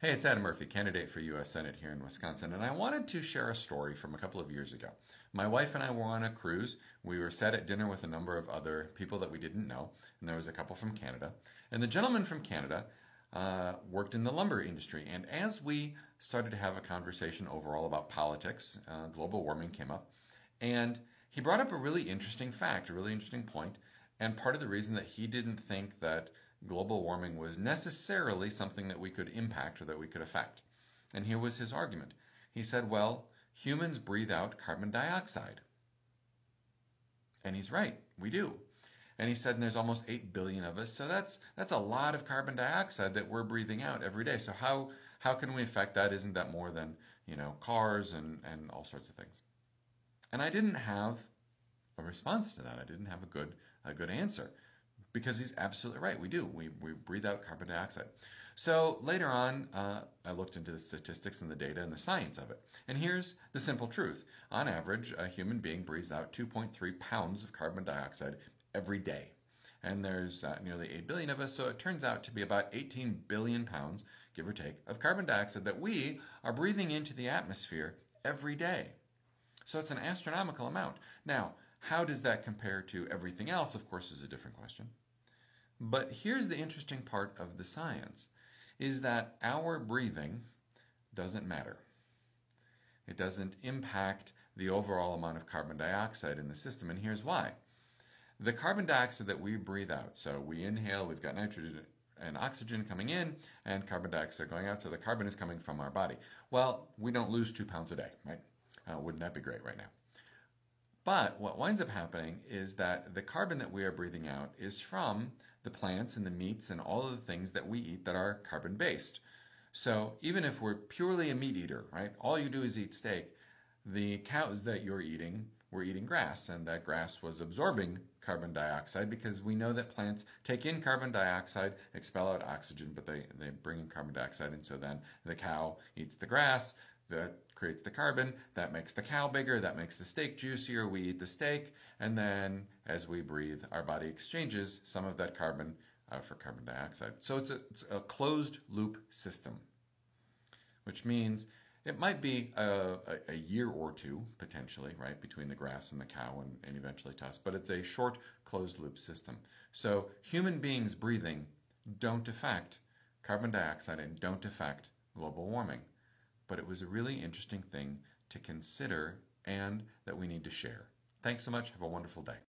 Hey, it's Adam Murphy, candidate for U.S. Senate here in Wisconsin, and I wanted to share a story from a couple of years ago. My wife and I were on a cruise. We were sat at dinner with a number of other people that we didn't know, and there was a couple from Canada. And the gentleman from Canada worked in the lumber industry, and as we started to have a conversation overall about politics, global warming came up, and he brought up a really interesting fact, a really interesting point, and part of the reason that he didn't think that global warming was necessarily something that we could impact or that we could affect. And here was his argument. He said, well, humans breathe out carbon dioxide. And he's right, we do. And he said, and there's almost 8 billion of us, so that's a lot of carbon dioxide that we're breathing out every day. So how can we affect that? Isn't that more than, cars and all sorts of things? And I didn't have a response to that. I didn't have a good answer. Because he's absolutely right. We do. We breathe out carbon dioxide. So later on, I looked into the statistics and the data and the science of it. And here's the simple truth. On average, a human being breathes out 2.3 pounds of carbon dioxide every day. And there's nearly 8 billion of us, so it turns out to be about 18 billion pounds, give or take, of carbon dioxide that we are breathing into the atmosphere every day. So it's an astronomical amount. Now, how does that compare to everything else, of course, is a different question. But here's the interesting part of the science, is that our breathing doesn't matter. It doesn't impact the overall amount of carbon dioxide in the system, and here's why. The carbon dioxide that we breathe out, so we inhale, we've got nitrogen and oxygen coming in, and carbon dioxide going out, so the carbon is coming from our body. Well, we don't lose 2 pounds a day, right? Wouldn't that be great right now? But what winds up happening is that the carbon that we are breathing out is from the plants and the meats and all of the things that we eat that are carbon-based. So even if we're purely a meat eater, right, all you do is eat steak, the cows that you're eating were eating grass, and that grass was absorbing carbon dioxide because we know that plants take in carbon dioxide, expel out oxygen, but they bring in carbon dioxide, and so then the cow eats the grass, that creates the carbon, that makes the cow bigger, that makes the steak juicier, we eat the steak, and then as we breathe, our body exchanges some of that carbon for carbon dioxide. So it's a closed loop system, which means it might be a year or two, potentially, right, between the grass and the cow and eventually to us, but it's a short closed loop system. So human beings breathing don't affect carbon dioxide and don't affect global warming. But it was a really interesting thing to consider and that we need to share. Thanks so much. Have a wonderful day.